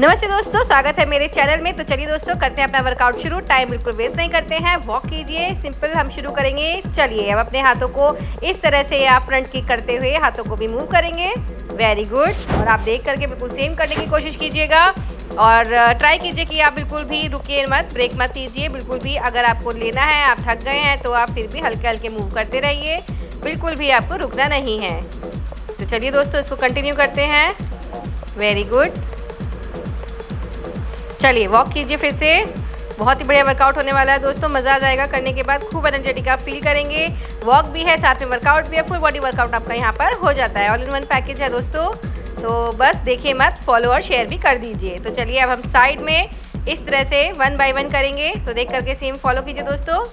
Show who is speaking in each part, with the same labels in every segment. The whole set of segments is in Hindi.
Speaker 1: नमस्ते दोस्तों, स्वागत है मेरे चैनल में। तो चलिए दोस्तों, करते हैं अपना वर्कआउट शुरू। टाइम बिल्कुल वेस्ट नहीं करते हैं, वॉक कीजिए। सिंपल हम शुरू करेंगे। चलिए अब अपने हाथों को इस तरह से आप फ्रंट किक करते हुए हाथों को भी मूव करेंगे। Very good. और आप देख करके बिल्कुल सेम करने की कोशिश कीजिएगा और ट्राई कीजिए कि आप बिल्कुल भी रुकिए मत, ब्रेक मत कीजिए बिल्कुल भी। अगर आपको लेना है, आप थक गए हैं तो आप फिर भी हल्के हल्के मूव करते रहिए, बिल्कुल भी आपको रुकना नहीं है। तो चलिए दोस्तों, इसको कंटिन्यू करते हैं। Very good. चलिए वॉक कीजिए फिर से। बहुत ही बढ़िया वर्कआउट होने वाला है दोस्तों, मज़ा आ जाएगा करने के बाद। खूब एनर्जेटिक आप फील करेंगे। वॉक भी है, साथ में वर्कआउट भी है, फुल बॉडी वर्कआउट आपका यहाँ पर हो जाता है। ऑल इन वन पैकेज है दोस्तों। तो बस देखिए मत, फॉलो और शेयर भी कर दीजिए। तो चलिए अब हम साइड में इस तरह से 1 बाय 1 करेंगे। तो देख करके सेम फॉलो कीजिए दोस्तों।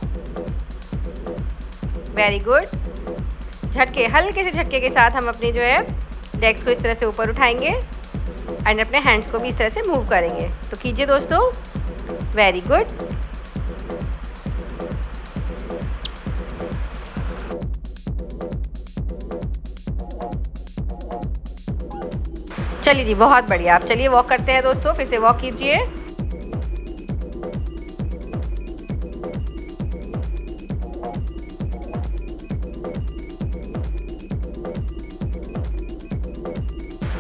Speaker 1: Very good. झटके, हल्के से झटके के साथ हम अपनी जो है लेग्स को इस तरह से ऊपर उठाएंगे एंड अपने हैंड्स को भी इस तरह से मूव करेंगे। तो कीजिए दोस्तों। Very good. चलिए जी, बहुत बढ़िया। आप चलिए वॉक करते हैं दोस्तों, फिर से वॉक कीजिए।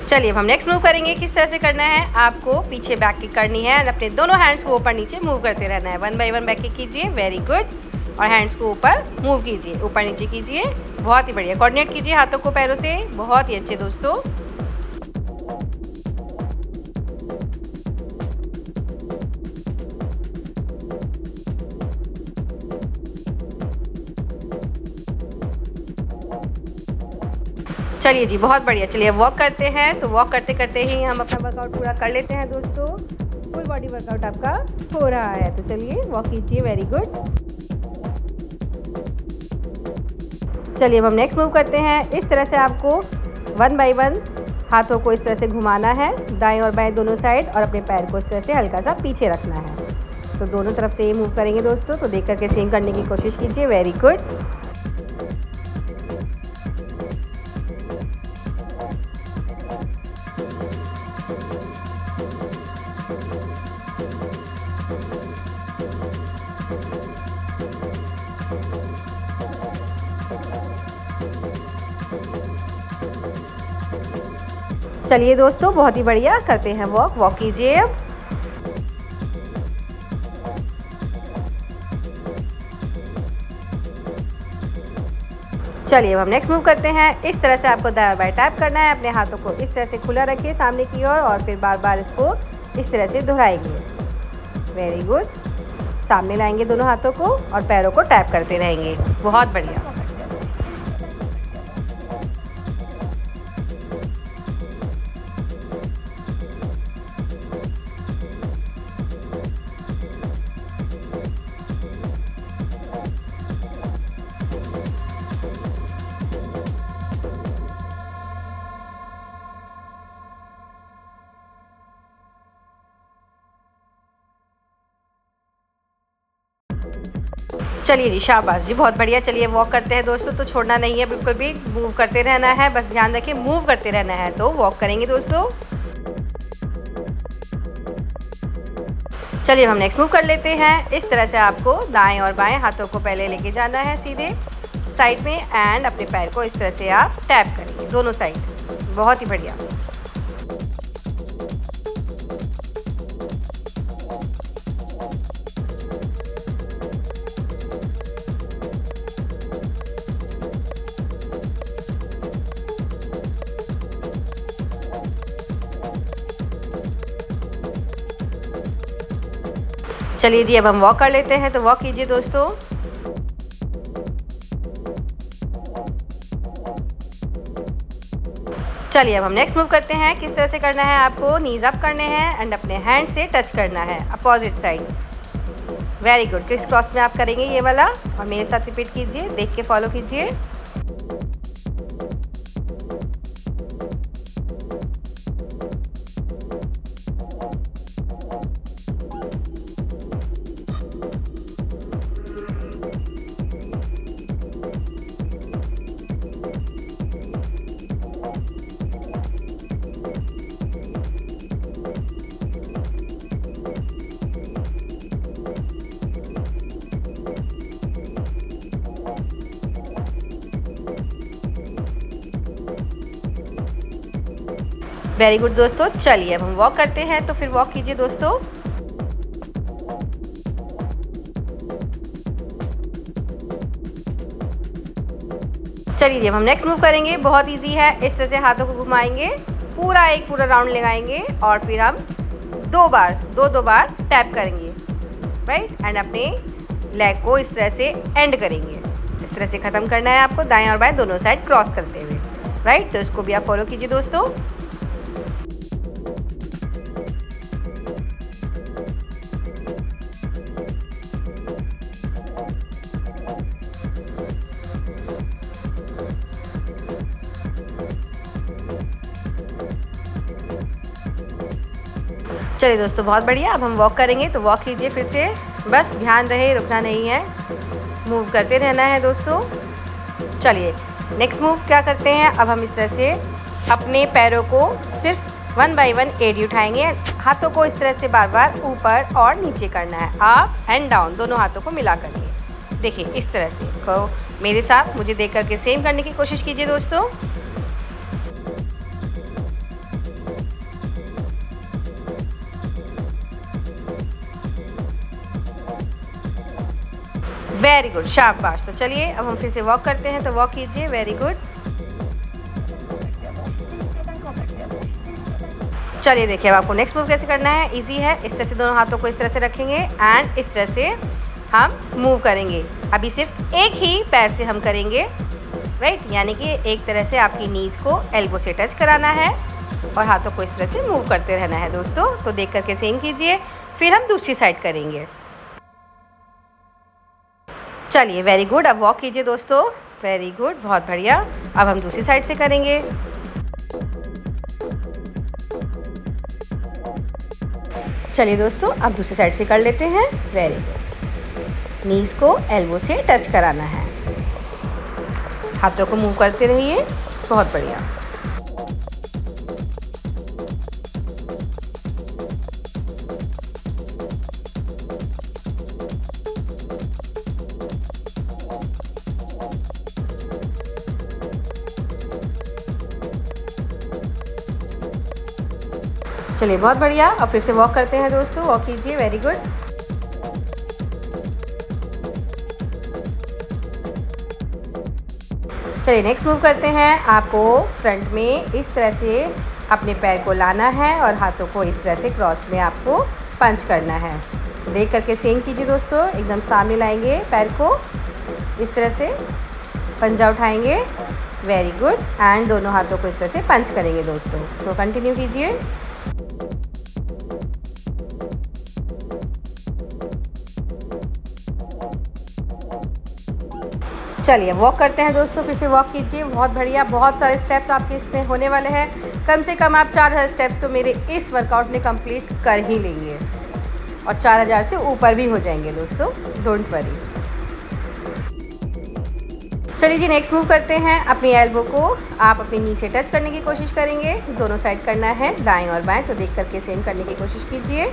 Speaker 1: चलिए अब हम नेक्स्ट मूव करेंगे। किस तरह से करना है, आपको पीछे बैक किक करनी है और अपने दोनों हैंड्स को ऊपर नीचे मूव करते रहना है। 1 बाय 1 बैक किक कीजिए। Very good. और हैंड्स को ऊपर मूव कीजिए, ऊपर नीचे कीजिए। बहुत ही बढ़िया। कोऑर्डिनेट कीजिए हाथों को पैरों से। बहुत ही अच्छे दोस्तों। चलिए जी, बहुत बढ़िया। चलिए वॉक करते हैं। तो वॉक करते करते ही हम अपना वर्कआउट पूरा कर लेते हैं दोस्तों। फुल बॉडी वर्कआउट आपका हो रहा है। तो चलिए वॉक कीजिए। Very good. चलिए अब हम नेक्स्ट मूव करते हैं। इस तरह से आपको 1 बाय 1 हाथों को इस तरह से घुमाना है, दाएं और बाएं दोनों साइड, और अपने पैर को इस तरह से हल्का सा पीछे रखना है। तो दोनों तरफ से ये मूव करेंगे दोस्तों। तो देख करके सेम करने की कोशिश कीजिए। Very good. चलिए दोस्तों, बहुत ही बढ़िया। करते हैं वॉक। वॉक कीजिए अब। चलिए अब हम नेक्स्ट मूव करते हैं। इस तरह से आपको दाएं बाएं टैप करना है। अपने हाथों को इस तरह से खुला रखिए सामने की ओर और फिर बार बार इसको इस तरह से दोहराएंगे। Very good. सामने लाएंगे दोनों हाथों को और पैरों को टैप करते रहेंगे। बहुत बढ़िया। चलिए जी, शाबाश जी, बहुत बढ़िया। चलिए वॉक करते हैं दोस्तों। तो छोड़ना नहीं है बिल्कुल भी, मूव करते रहना है। बस ध्यान रखिए, मूव करते रहना है। तो वॉक करेंगे दोस्तों। चलिए हम नेक्स्ट मूव कर लेते हैं। इस तरह से आपको दाएं और बाएं हाथों को पहले लेके जाना है सीधे साइड में एंड अपने पैर को इस तरह से आप टैप करेंगे दोनों साइड। बहुत ही बढ़िया। चलिए जी, अब हम वॉक कर लेते हैं। तो वॉक कीजिए दोस्तों। चलिए अब हम नेक्स्ट मूव करते हैं। किस तरह से करना है, आपको नीज अप करने हैं एंड अपने हैंड से टच करना है opposite side. Very good. Criss cross में आप करेंगे ये वाला और मेरे साथ रिपीट कीजिए, देख के फॉलो कीजिए। वेरी गुड दोस्तों। चलिए अब हम वॉक करते हैं, तो फिर वॉक कीजिए दोस्तों। चलिए जब हम नेक्स्ट मूव करेंगे, बहुत इजी है। इस तरह से हाथों को घुमाएंगे, पूरा राउंड लगाएंगे और फिर हम दो बार टैप करेंगे, राइट। एंड अपने लेग को इस तरह से एंड करेंगे। इस तरह से ख़त्म करना है आपको, दाएं और बाएं दोनों साइड क्रॉस करते हुए, राइट। तो इसको भी आप फॉलो कीजिए दोस्तों। चलिए दोस्तों बहुत बढ़िया। अब हम वॉक करेंगे, तो वॉक कीजिए फिर से। बस ध्यान रहे, रुकना नहीं है, मूव करते रहना है दोस्तों। चलिए नेक्स्ट मूव क्या करते हैं, अब हम इस तरह से अपने पैरों को सिर्फ 1 बाय 1 एड़ी उठाएंगे। हाथों को इस तरह से बार बार ऊपर और नीचे करना है, अप एंड डाउन, दोनों हाथों को मिला करके। देखिए इस तरह से को मेरे साथ मुझे देख करके सेम करने की कोशिश कीजिए दोस्तों। वेरी गुड, शाबाश। तो चलिए अब हम फिर से वॉक करते हैं, तो वॉक कीजिए। Very good. चलिए देखिए अब आपको नेक्स्ट मूव कैसे करना है, इजी है। इस तरह से दोनों हाथों को इस तरह से रखेंगे एंड इस तरह से हम मूव करेंगे। अभी सिर्फ एक ही पैर से हम करेंगे, राइट। यानी कि एक तरह से आपकी नीज को एल्बो से टच कराना है और हाथों को इस तरह से मूव करते रहना है दोस्तों। तो देख करके सेम कीजिए, फिर हम दूसरी साइड करेंगे। चलिए वेरी गुड। अब वॉक कीजिए दोस्तों। वेरी गुड, बहुत बढ़िया। अब हम दूसरी साइड से करेंगे। चलिए दोस्तों अब दूसरी साइड से कर लेते हैं। Very good. नीज को एल्बो से टच कराना है, हाथों को मूव करते रहिए। बहुत बढ़िया। चलिए बहुत बढ़िया। अब फिर से वॉक करते हैं दोस्तों, वॉक कीजिए। Very good. चलिए नेक्स्ट मूव करते हैं। आपको फ्रंट में इस तरह से अपने पैर को लाना है और हाथों को इस तरह से क्रॉस में आपको पंच करना है। देख करके सेम कीजिए दोस्तों, एकदम सामने लाएंगे पैर को, इस तरह से पंजा उठाएंगे। Very good. एंड दोनों हाथों को इस तरह से पंच करेंगे दोस्तों। तो कंटिन्यू कीजिए। चलिए वॉक करते हैं दोस्तों, फिर से वॉक कीजिए। बहुत बढ़िया। बहुत सारे स्टेप्स आपके इसमें होने वाले हैं। कम से कम आप 4000 स्टेप्स तो मेरे इस वर्कआउट में कंप्लीट कर ही लेंगे और 4000 से ऊपर भी हो जाएंगे दोस्तों, डोंट वरी। चलिए जी नेक्स्ट मूव करते हैं। अपनी एल्बो को आप अपनी नी से टच करने की कोशिश करेंगे, दोनों साइड करना है, दाएं और बाएं। तो देख करके सेम करने की कोशिश कीजिए।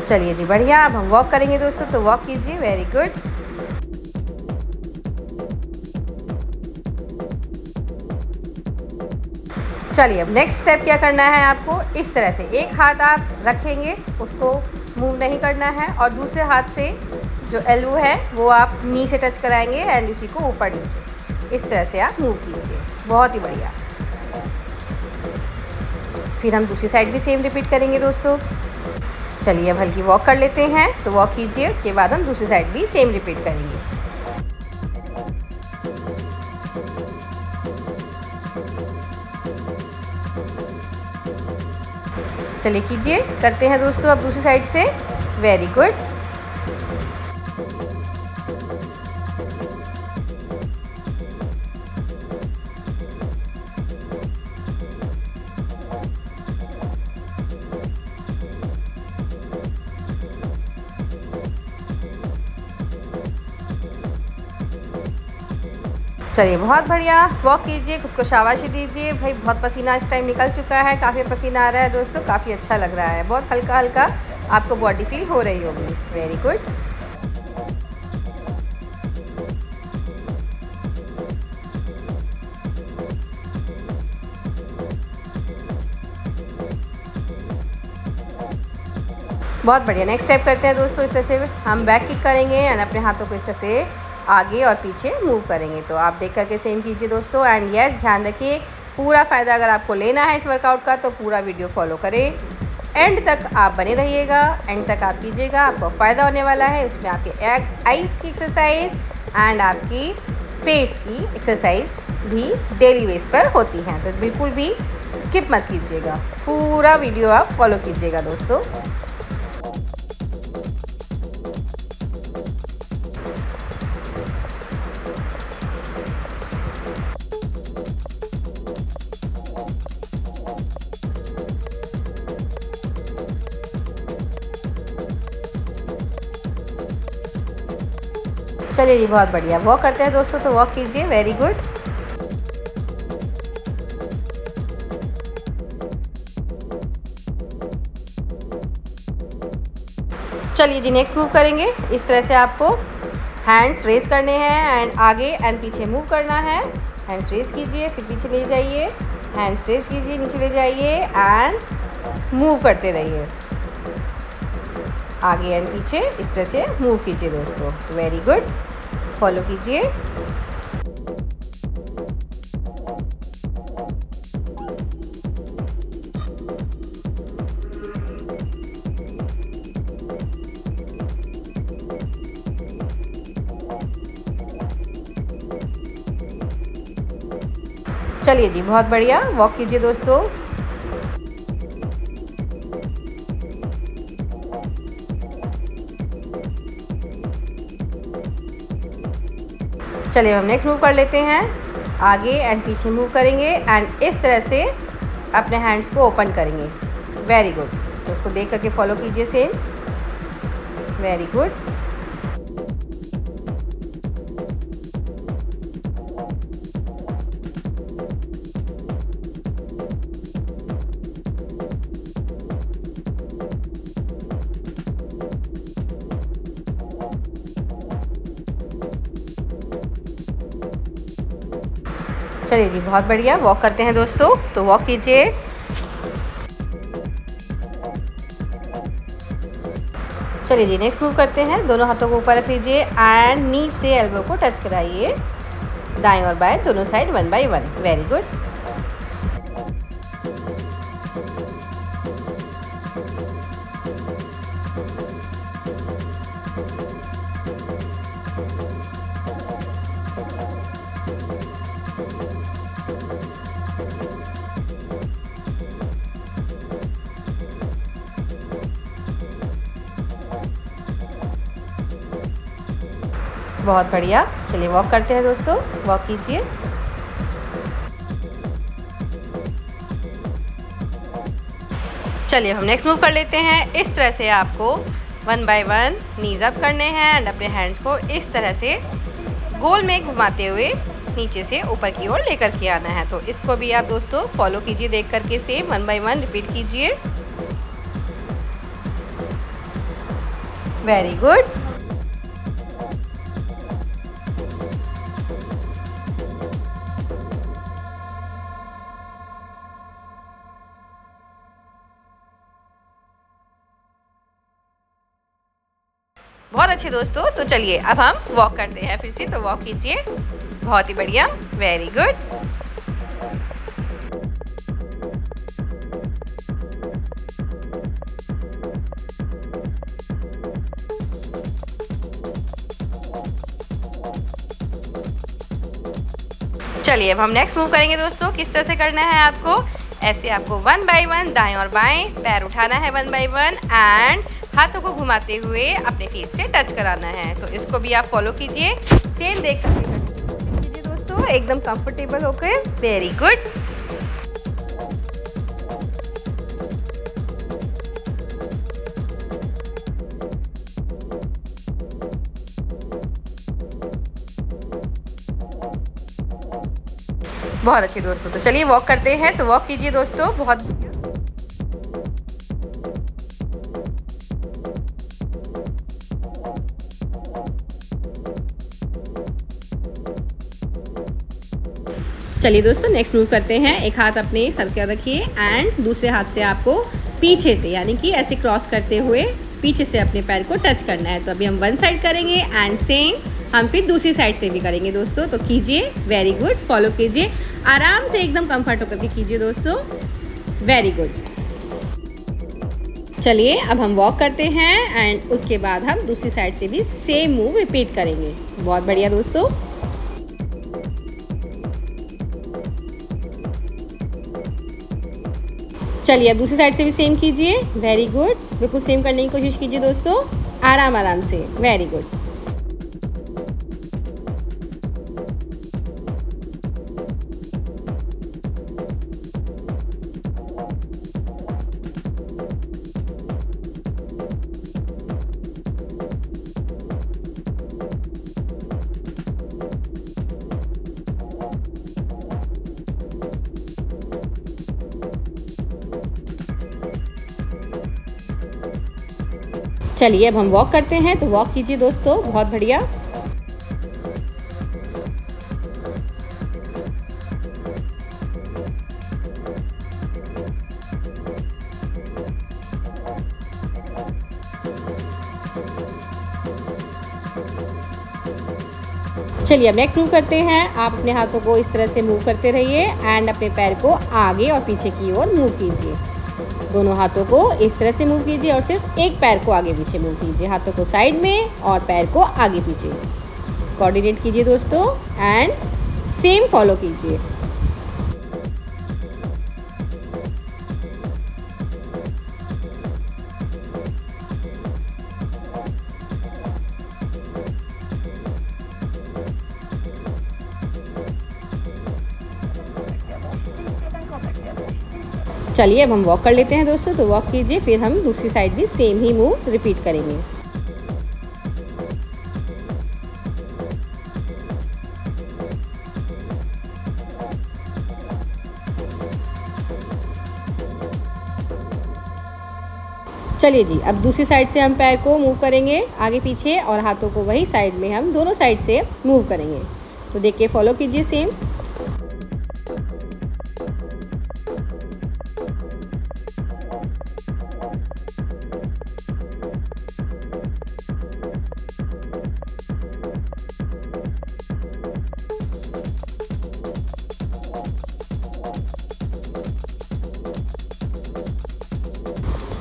Speaker 1: चलिए जी बढ़िया। अब हम वॉक करेंगे दोस्तों, तो वॉक कीजिए। Very good. चलिए अब नेक्स्ट स्टेप क्या करना है आपको, इस तरह से एक हाथ आप रखेंगे, उसको मूव नहीं करना है, और दूसरे हाथ से जो एल्बो है वो आप नी से टच कराएंगे एंड उसी को ऊपर नीचे इस तरह से आप मूव कीजिए। बहुत ही बढ़िया। फिर हम दूसरी साइड भी सेम रिपीट करेंगे दोस्तों। चलिए अब हल्की वॉक कर लेते हैं, तो वॉक कीजिए। उसके बाद हम दूसरी साइड भी सेम रिपीट करेंगे। चलिए कीजिए, करते हैं दोस्तों अब दूसरी साइड से। Very good. चलिए बहुत बढ़िया, वॉक कीजिए, खुद को शाबाशी दीजिए। भाई बहुत पसीना इस टाइम निकल चुका है, काफ़ी पसीना आ रहा है दोस्तों, काफ़ी अच्छा लग रहा है, बहुत हल्का हल्का आपको बॉडी फील हो रही होगी। Very good. बहुत बढ़िया, नेक्स्ट स्टेप करते हैं दोस्तों। इस तरह से हम बैक किक करेंगे एंड अपने हाथों को इस तरह से आगे और पीछे मूव करेंगे। तो आप देख करके सेम कीजिए दोस्तों। एंड यस, ध्यान रखिए, पूरा फ़ायदा अगर आपको लेना है इस वर्कआउट का तो पूरा वीडियो फॉलो करें, एंड तक आप बने रहिएगा, एंड तक आप कीजिएगा, आपको फ़ायदा होने वाला है। उसमें आपके आइज़ की एक्सरसाइज एंड आपकी फेस की एक्सरसाइज भी डेली बेस पर होती हैं, तो बिल्कुल भी स्किप मत कीजिएगा, पूरा वीडियो आप फॉलो कीजिएगा दोस्तों। चलिए जी बहुत बढ़िया, वॉक करते हैं दोस्तों, तो वॉक कीजिए। Very good. चलिए जी नेक्स्ट मूव करेंगे। इस तरह से आपको हैंड्स रेस करने हैं एंड आगे एंड पीछे मूव करना है। हैंड्स रेस कीजिए, फिर पीछे ले जाइए, हैंड्स रेस कीजिए, नीचे ले जाइए एंड मूव करते रहिए, आगे एंड पीछे इस तरह से मूव कीजिए दोस्तों। वेरी गुड, फॉलो कीजिए। चलिए जी बहुत बढ़िया, वॉक कीजिए दोस्तों। चलिए हम नेक्स्ट मूव कर लेते हैं, आगे एंड पीछे मूव करेंगे एंड इस तरह से अपने हैंड्स को ओपन करेंगे। वेरी गुड, तो उसको देख करके फॉलो कीजिए सेम। Very good. चलिए जी बहुत बढ़िया, वॉक करते हैं दोस्तों, तो वॉक कीजिए। चलिए जी नेक्स्ट मूव करते हैं। दोनों हाथों को ऊपर रख लीजिए एंड नी से एल्बो को टच कराइए, दाएं और बाएं दोनों साइड 1 बाय 1। Very good. बहुत बढ़िया, चलिए वॉक करते हैं दोस्तों, वॉक कीजिए। चलिए हम नेक्स्ट मूव कर लेते हैं। इस तरह से आपको 1 बाय 1 नीज अप करने हैं एंड अपने हैंड्स को इस तरह से गोल में घुमाते हुए नीचे से ऊपर की ओर लेकर के आना है। तो इसको भी आप दोस्तों फॉलो कीजिए, देख करके सेम 1 बाय 1 रिपीट कीजिए। Very good. बहुत अच्छे दोस्तों, तो चलिए अब हम वॉक करते हैं फिर से, तो वॉक कीजिए। बहुत ही बढ़िया, वेरी गुड। चलिए अब हम नेक्स्ट मूव करेंगे दोस्तों। किस तरह से करना है आपको, ऐसे आपको 1 बाय 1 दाएं और बाएं पैर उठाना है 1 बाय 1 एंड हाथों को घुमाते हुए अपने फीट से टच कराना है। तो इसको भी आप फॉलो कीजिए, सेम देख कीजिए दोस्तों, एकदम कंफर्टेबल होकर। Very good. बहुत अच्छे दोस्तों। तो चलिए वॉक करते हैं, तो वॉक कीजिए दोस्तों। बहुत चलिए दोस्तों नेक्स्ट मूव करते हैं। एक हाथ अपने सर पर रखिए एंड दूसरे हाथ से आपको पीछे से यानी कि ऐसे क्रॉस करते हुए पीछे से अपने पैर को टच करना है। तो अभी हम वन साइड करेंगे एंड सेम हम फिर दूसरी साइड से भी करेंगे दोस्तों। तो कीजिए, वेरी गुड, फॉलो कीजिए, आराम से एकदम कंफर्ट होकर के कीजिए दोस्तों, वेरी गुड। चलिए अब हम वॉक करते हैं एंड उसके बाद हम दूसरी साइड से भी सेम मूव रिपीट करेंगे। बहुत बढ़िया दोस्तों। चलिए अब दूसरी साइड से भी सेम कीजिए, वेरी गुड, बिल्कुल सेम करने की कोशिश कीजिए दोस्तों, आराम आराम से, वेरी गुड। चलिए अब हम वॉक करते हैं, तो वॉक कीजिए दोस्तों, बहुत बढ़िया। चलिए अब नेक्स्ट मूव करते हैं। आप अपने हाथों को इस तरह से मूव करते रहिए एंड अपने पैर को आगे और पीछे की ओर मूव कीजिए। दोनों हाथों को इस तरह से मूव कीजिए और सिर्फ एक पैर को आगे पीछे मूव कीजिए, हाथों को साइड में और पैर को आगे पीछे कोऑर्डिनेट कीजिए दोस्तों एंड सेम फॉलो कीजिए। चलिए अब हम वॉक कर लेते हैं दोस्तों, तो वॉक कीजिए, फिर हम दूसरी साइड भी सेम ही मूव रिपीट करेंगे। चलिए जी, अब दूसरी साइड से हम पैर को मूव करेंगे आगे पीछे और हाथों को वही साइड में हम दोनों साइड से मूव करेंगे। तो देखिए फॉलो कीजिए सेम।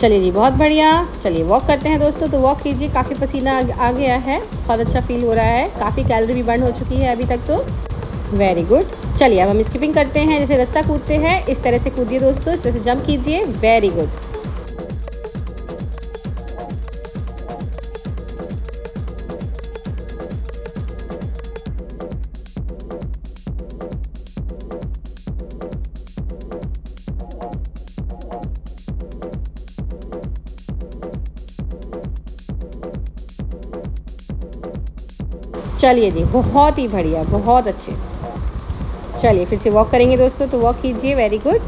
Speaker 1: चलिए जी, बहुत बढ़िया। चलिए वॉक करते हैं दोस्तों, तो वॉक कीजिए, काफ़ी पसीना आ गया है, बहुत अच्छा फील हो रहा है, काफ़ी कैलोरी भी बर्न हो चुकी है अभी तक, तो वेरी गुड। चलिए अब हम स्किपिंग करते हैं, जैसे रास्ता कूदते हैं इस तरह से कूदिए दोस्तों, इस तरह से जंप कीजिए, वेरी गुड। चलिए जी, बहुत ही बढ़िया, बहुत अच्छे। चलिए फिर से वॉक करेंगे दोस्तों, तो वॉक कीजिए, वेरी गुड।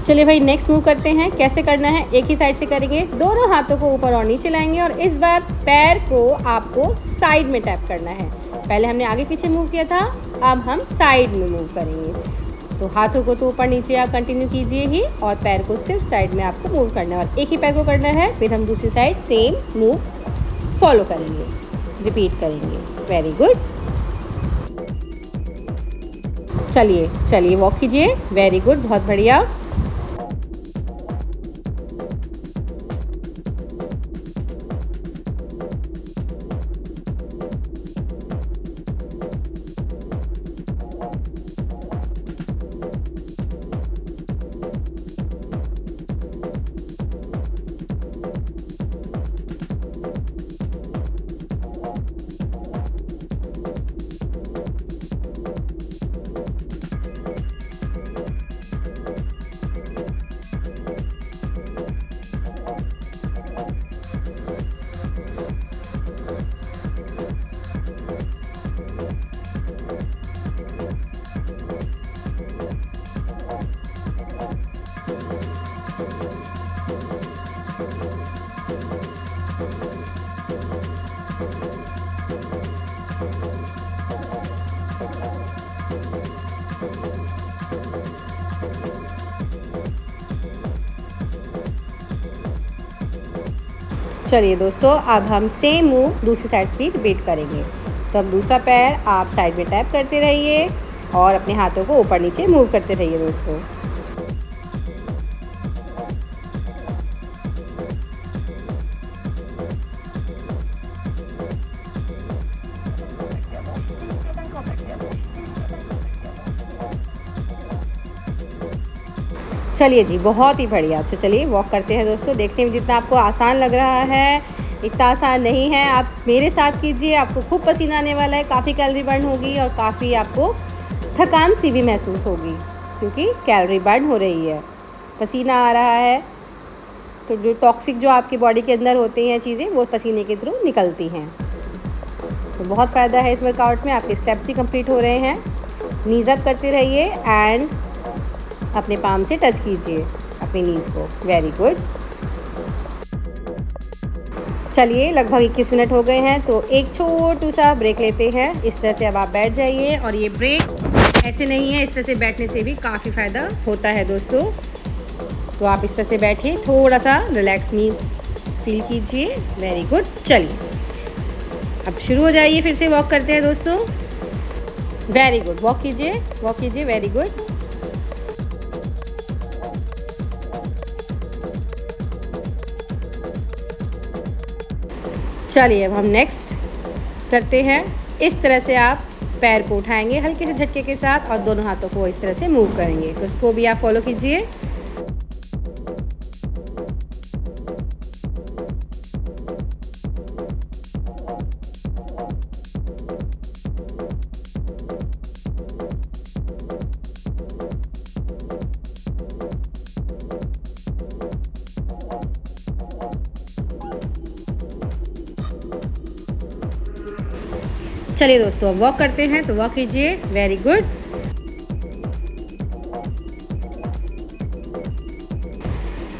Speaker 1: चलिए भाई नेक्स्ट मूव करते हैं। कैसे करना है, एक ही साइड से करेंगे, दोनों हाथों को ऊपर और नीचे लाएंगे और इस बार पैर को आपको साइड में टैप करना है। पहले हमने आगे पीछे मूव किया था, अब हम साइड में मूव करेंगे। तो हाथों को तो ऊपर नीचे आप कंटिन्यू कीजिए ही और पैर को सिर्फ साइड में आपको मूव करना है और एक ही पैर को करना है। फिर हम दूसरी साइड सेम मूव फॉलो करेंगे, रिपीट करेंगे, वेरी गुड। चलिए चलिए वॉक कीजिए, वेरी गुड, बहुत बढ़िया। चलिए दोस्तों, अब हम सेम मूव दूसरी साइड से भी रिपीट करेंगे। तो अब दूसरा पैर आप साइड में टैप करते रहिए और अपने हाथों को ऊपर नीचे मूव करते रहिए दोस्तों। चलिए जी, बहुत ही बढ़िया। तो चलिए वॉक करते हैं दोस्तों। देखने में जितना आपको आसान लग रहा है, इतना आसान नहीं है। आप मेरे साथ कीजिए, आपको खूब पसीना आने वाला है, काफ़ी कैलोरी बर्न होगी और काफ़ी आपको थकान सी भी महसूस होगी, क्योंकि कैलोरी बर्न हो रही है, पसीना आ रहा है। तो जो टॉक्सिक जो आपकी बॉडी के अंदर होती हैं चीज़ें, वो पसीने के थ्रू निकलती हैं। तो बहुत फ़ायदा है इस वर्कआउट में। आपके स्टेप्स भी कंप्लीट हो रहे हैं। नीज़ अप करते रहिए एंड अपने पाम से टच कीजिए अपनी नीज़ को। Very good. चलिए, लगभग 21 मिनट हो गए हैं, तो एक छोटू सा ब्रेक लेते हैं। इस तरह से अब आप बैठ जाइए, और ये ब्रेक ऐसे नहीं है, इस तरह से बैठने से भी काफ़ी फ़ायदा होता है दोस्तों। तो आप इस तरह से बैठिए, थोड़ा सा रिलैक्स फील कीजिए। Very good. चलिए अब शुरू हो जाइए, फिर से वॉक करते हैं दोस्तों। वेरी गुड, वॉक कीजिए, वॉक कीजिए। Very good. चलिए अब हम नेक्स्ट करते हैं। इस तरह से आप पैर को उठाएंगे हल्के से झटके के साथ और दोनों हाथों को इस तरह से मूव करेंगे। तो इसको भी आप फॉलो कीजिए। चलिए दोस्तों, अब वॉक करते हैं, तो वॉक कीजिए। Very good.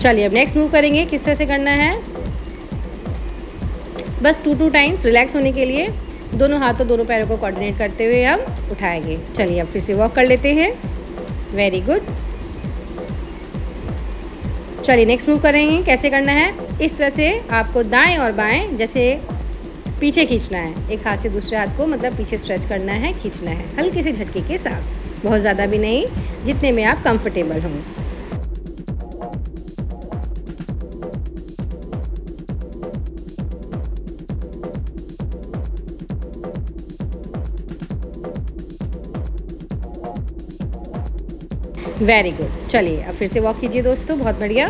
Speaker 1: चलिए अब नेक्स्ट मूव करेंगे। किस तरह से करना है, बस 2 टाइम्स रिलैक्स होने के लिए दोनों हाथों दोनों पैरों को कोऑर्डिनेट करते हुए हम उठाएंगे। चलिए अब फिर से वॉक कर लेते हैं। Very good. चलिए नेक्स्ट मूव करेंगे। कैसे करना है, इस तरह से आपको दाएं और बाएं जैसे पीछे खींचना है। एक हाथ से दूसरे हाथ को मतलब पीछे स्ट्रेच करना है, खींचना है हल्के से झटके के साथ, बहुत ज़्यादा भी नहीं, जितने में आप कंफर्टेबल हों। Very good. चलिए अब फिर से वॉक कीजिए दोस्तों। बहुत बढ़िया।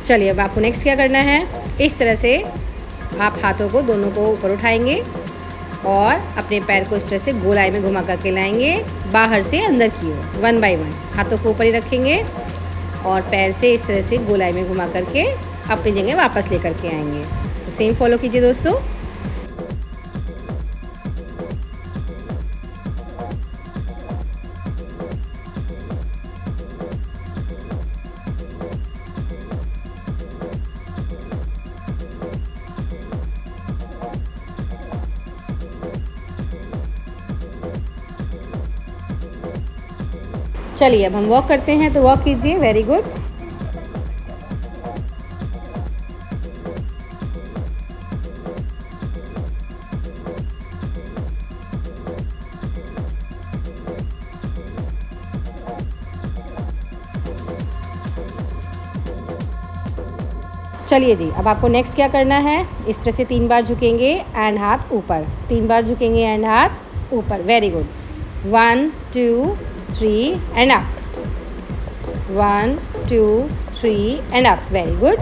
Speaker 1: चलिए अब आपको नेक्स्ट क्या करना है, इस तरह से आप हाथों को दोनों को ऊपर उठाएंगे और अपने पैर को इस तरह से गोलाई में घुमा करके लाएंगे, बाहर से अंदर की ओर, 1 बाय 1 हाथों को ऊपर ही रखेंगे और पैर से इस तरह से गोलाई में घुमा करके अपनी जगह वापस लेकर के आएंगे। तो सेम फॉलो कीजिए दोस्तों। चलिए अब हम वॉक करते हैं, तो वॉक कीजिए। Very good. चलिए जी, अब आपको नेक्स्ट क्या करना है, इस तरह से 3 बार झुकेंगे एंड हाथ ऊपर, 3 बार झुकेंगे एंड हाथ ऊपर। Very good. 1 2 3 and up, 1 2 3 and up. Very good.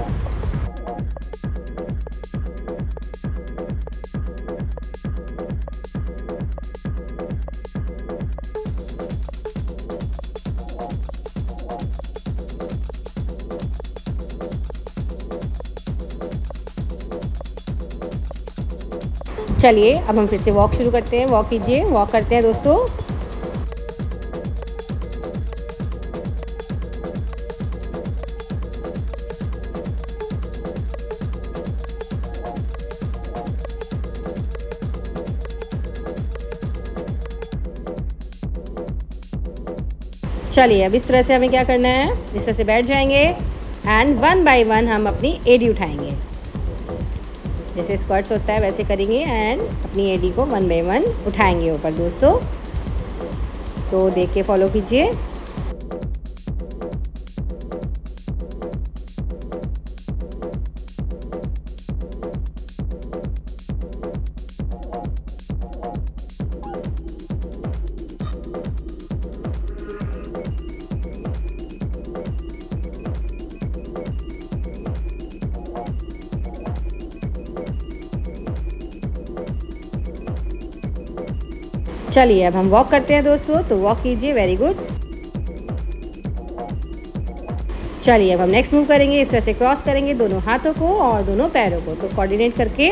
Speaker 1: चलिए अब हम फिर से वॉक शुरू करते हैं। वॉक कीजिए, वॉक करते हैं दोस्तों। चलिए अब इस तरह से हमें क्या करना है, इस तरह से बैठ जाएंगे एंड 1 बाय 1 हम अपनी एडी उठाएंगे। जैसे स्क्वाट्स होता है वैसे करेंगे एंड अपनी एडी को 1 बाय 1 उठाएंगे ऊपर दोस्तों। तो देख के फॉलो कीजिए। चलिए अब हम वॉक करते हैं दोस्तों, तो वॉक कीजिए। Very good. चलिए अब हम नेक्स्ट मूव करेंगे, इस तरह से क्रॉस करेंगे दोनों हाथों को और दोनों पैरों को। तो कोऑर्डिनेट करके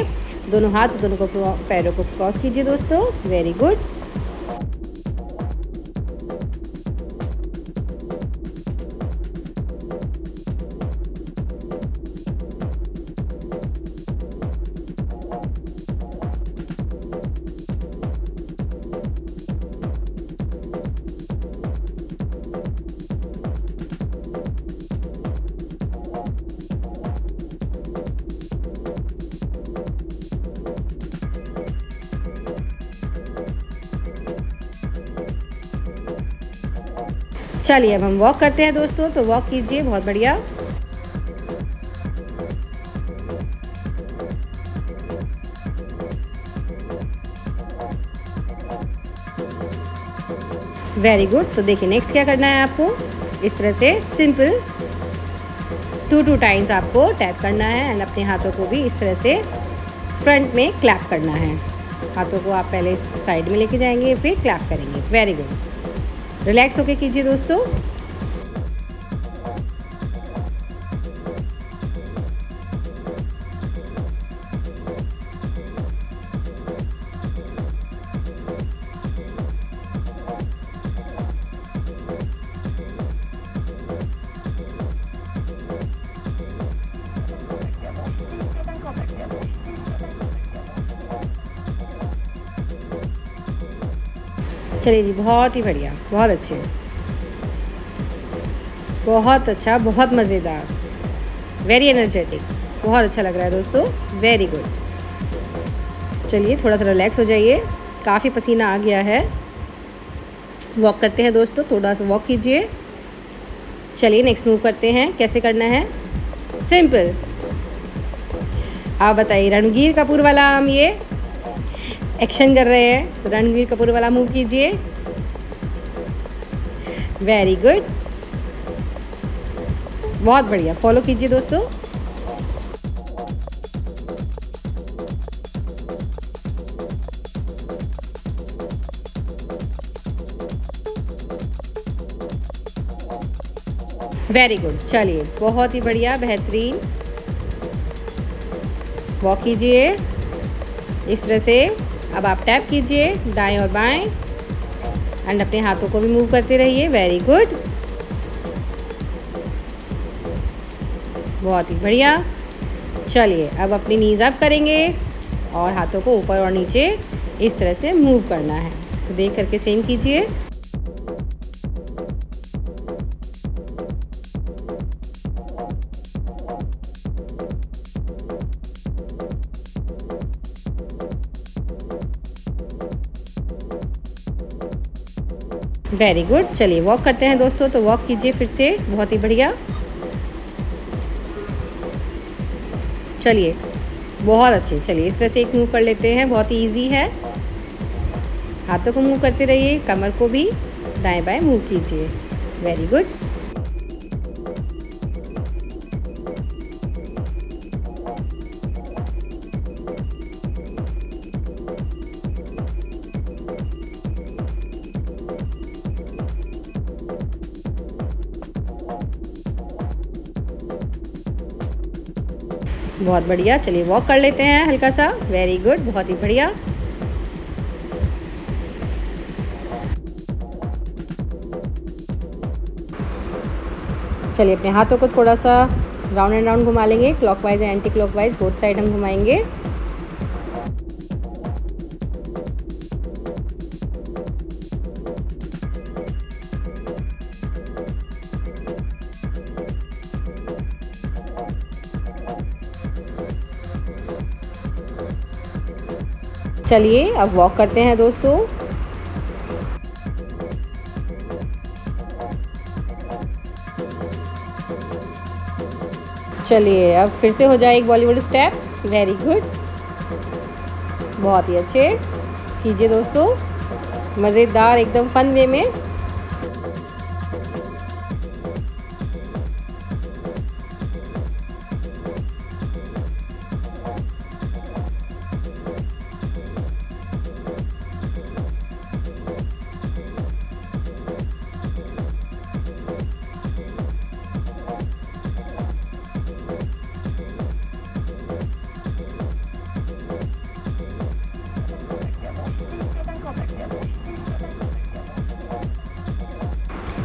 Speaker 1: दोनों हाथ दोनों को पैरों को क्रॉस कीजिए दोस्तों। Very good. चलिए अब हम वॉक करते हैं दोस्तों, तो वॉक कीजिए। बहुत बढ़िया। Very good. तो देखिए नेक्स्ट क्या करना है आपको, इस तरह से सिंपल 2 टाइम्स आपको टैप करना है एंड अपने हाथों को भी इस तरह से फ्रंट में क्लैप करना है। हाथों को आप पहले साइड में लेके जाएंगे फिर क्लैप करेंगे। Very good. रिलैक्स होके कीजिए दोस्तों। चलिए जी, बहुत ही बढ़िया, बहुत अच्छे, बहुत अच्छा, बहुत मज़ेदार, वेरी एनर्जेटिक, बहुत अच्छा लग रहा है दोस्तों। Very good. चलिए थोड़ा सा रिलैक्स हो जाइए, काफ़ी पसीना आ गया है। वॉक करते हैं दोस्तों, थोड़ा सा वॉक कीजिए। चलिए नेक्स्ट मूव करते हैं। कैसे करना है, सिंपल। आप बताइए, रणबीर कपूर वाला हम ये एक्शन कर रहे हैं, तो रणबीर कपूर वाला मूव कीजिए। वेरी गुड, बहुत बढ़िया, फॉलो कीजिए दोस्तों। Very good. चलिए बहुत ही बढ़िया, बेहतरीन। वॉक कीजिए इस तरह से। अब आप टैप कीजिए दाएं और बाएं एंड अपने हाथों को भी मूव करते रहिए। वेरी गुड, बहुत ही बढ़िया। चलिए अब अपनी नीज अप करेंगे और हाथों को ऊपर और नीचे इस तरह से मूव करना है। तो देख करके सेम कीजिए। Very good. चलिए वॉक करते हैं दोस्तों, तो वॉक कीजिए फिर से। बहुत ही बढ़िया। चलिए बहुत अच्छे। चलिए इस तरह से एक मूव कर लेते हैं, बहुत ही इजी है। हाथों को मूव करते रहिए, कमर को भी दाएं बाएं मूव कीजिए। Very good. बहुत बढ़िया। चलिए वॉक कर लेते हैं हल्का सा। वेरी गुड, बहुत ही बढ़िया। चलिए अपने हाथों को थोड़ा सा राउंड एंड राउंड घुमा लेंगे, clockwise and anti clockwise, both side हम घुमाएंगे। चलिए अब वॉक करते हैं दोस्तों। चलिए अब फिर से हो जाए एक बॉलीवुड स्टेप। वेरी गुड, बहुत ही अच्छे कीजिए दोस्तों, मज़ेदार एकदम फन वे में।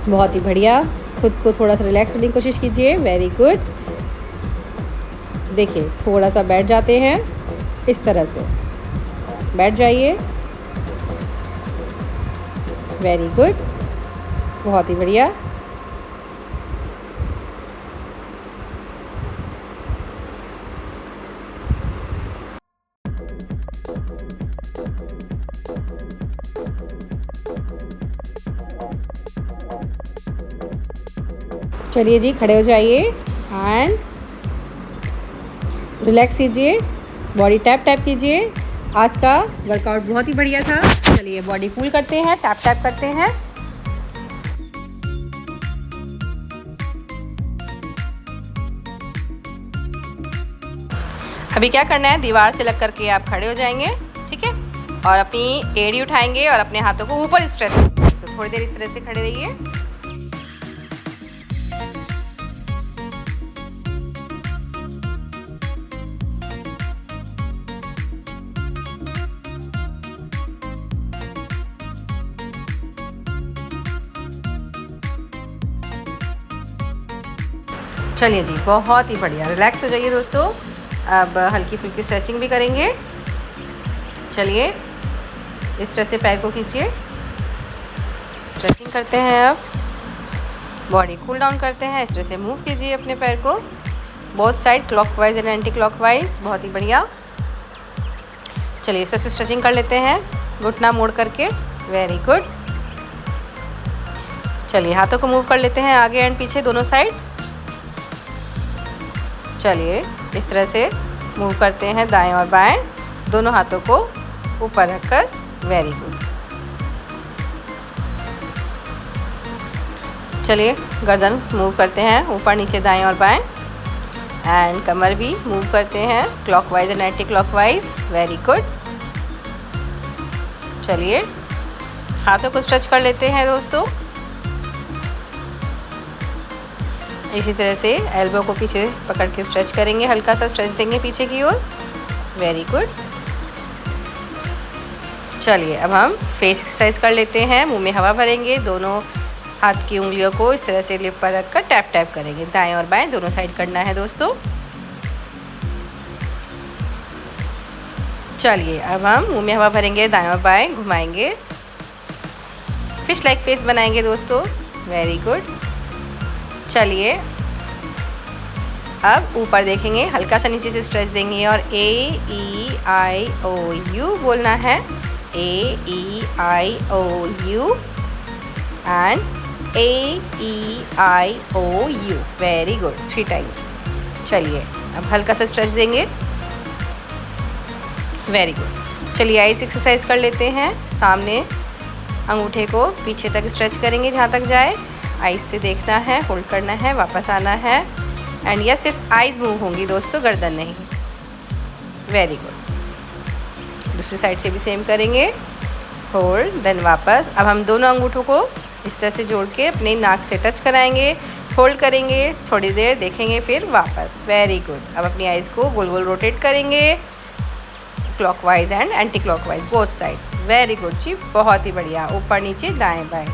Speaker 1: बहुत ही बढ़िया, खुद को थोड़ा सा रिलैक्स करने की कोशिश कीजिए। वेरी गुड, देखिए थोड़ा सा बैठ जाते हैं, इस तरह से बैठ जाइए। वेरी गुड, बहुत ही बढ़िया। चलिए जी, खड़े हो जाइए एंड रिलैक्स कीजिए, बॉडी टैप टैप कीजिए। आज का वर्कआउट बहुत ही बढ़िया था। चलिए बॉडी कूल करते हैं, टैप टैप करते हैं। अभी क्या करना है, दीवार से लग करके आप खड़े हो जाएंगे, ठीक है, और अपनी एड़ी उठाएंगे और अपने हाथों को ऊपर स्ट्रेच। तो थोड़ी देर इस तरह से खड़े रहिए। चलिए जी, बहुत ही बढ़िया, रिलैक्स हो जाइए दोस्तों। अब हल्की फुल्की स्ट्रेचिंग भी करेंगे। चलिए इस तरह से पैर को खींचिए, स्ट्रेचिंग करते हैं। अब बॉडी कूल डाउन करते हैं, इस तरह से मूव कीजिए अपने पैर को both side, clockwise and anti clockwise. बहुत ही बढ़िया। चलिए इस तरह से स्ट्रेचिंग कर लेते हैं, घुटना मोड़ करके। Very good. चलिए हाथों को मूव कर लेते हैं आगे एंड पीछे दोनों साइड। चलिए इस तरह से मूव करते हैं दाएं और बाएं, दोनों हाथों को ऊपर रखकर। Very good. चलिए गर्दन मूव करते हैं ऊपर नीचे दाएं और बाएं, एंड कमर भी मूव करते हैं clockwise and anti clockwise. Very good. चलिए हाथों को स्ट्रेच कर लेते हैं दोस्तों। इसी तरह से एल्बो को पीछे पकड़ के स्ट्रेच करेंगे, हल्का सा स्ट्रेच देंगे पीछे की ओर। Very good. चलिए अब हम फेस एक्सरसाइज कर लेते हैं। मुंह में हवा भरेंगे, दोनों हाथ की उंगलियों को इस तरह से लिप पर रखकर टैप टैप करेंगे, दाएं और बाएं दोनों साइड करना है दोस्तों। चलिए अब हम मुंह में हवा भरेंगे, दाएं और बाएं घुमाएंगे, फिश लाइक फेस बनाएंगे दोस्तों। Very good. चलिए अब ऊपर देखेंगे, हल्का सा नीचे से स्ट्रेच देंगे और AEIOU बोलना है। AEIOU and AEIOU। Very good, 3 times. चलिए अब हल्का सा स्ट्रेच देंगे। Very good. चलिए आइस एक्सरसाइज कर लेते हैं। सामने अंगूठे को पीछे तक स्ट्रेच करेंगे जहाँ तक जाए, आइज से देखना है, होल्ड करना है, वापस आना है, एंड यह सिर्फ आइज मूव होंगी दोस्तों, गर्दन नहीं। Very good. दूसरी साइड से भी सेम करेंगे, होल्ड देन वापस। अब हम दोनों अंगूठों को इस तरह से जोड़ के अपने नाक से टच कराएंगे, होल्ड करेंगे, थोड़ी देर देखेंगे, फिर वापस। Very good. अब अपनी आइज को गोल गोल रोटेट करेंगे, clockwise and anti clockwise both side. Very good जी, बहुत ही बढ़िया, ऊपर नीचे दाएं बाएं।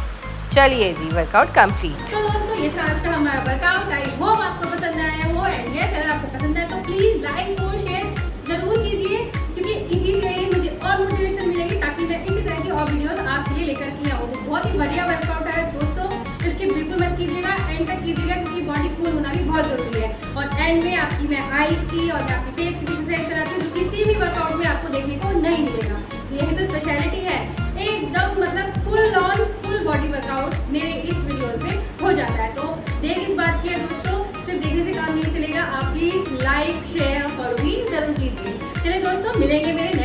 Speaker 1: चलिए जी, वर्कआउट कंप्लीट।
Speaker 2: तो दोस्तों ये था आज का हमारा वर्कआउट। आई होप आपको पसंद आया हो, एंड यस अगर आपको पसंद आया तो प्लीज लाइक और शेयर जरूर कीजिए, क्योंकि इसी से ही मुझे और मोटिवेशन मिलेगी ताकि मैं इसी तरह की और वीडियोस आपके लिए लेकर के आऊँ। तो बहुत ही बढ़िया वर्कआउट है दोस्तों, इसकी बिल्कुल मत कीजिएगा, एंड तक कीजिएगा, क्योंकि बॉडी कूल होना भी बहुत जरूरी है। और एंड में आपकी मैं आईज की और आपकी फेस की भी एक्सरसाइज कराती हूँ, जो किसी भी वर्कआउट में आपको देखने को नहीं मिलेगा। यही तो स्पेशलिटी है, एकदम मतलब फुल बॉडी वर्कआउट मेरे इस वीडियो में हो जाता है। तो देख इस बात की है दोस्तों, सिर्फ देखने से काम नहीं चलेगा, आप प्लीज लाइक शेयर और फॉलो भी जरूर कीजिए। चलिए दोस्तों, मिलेंगे मेरे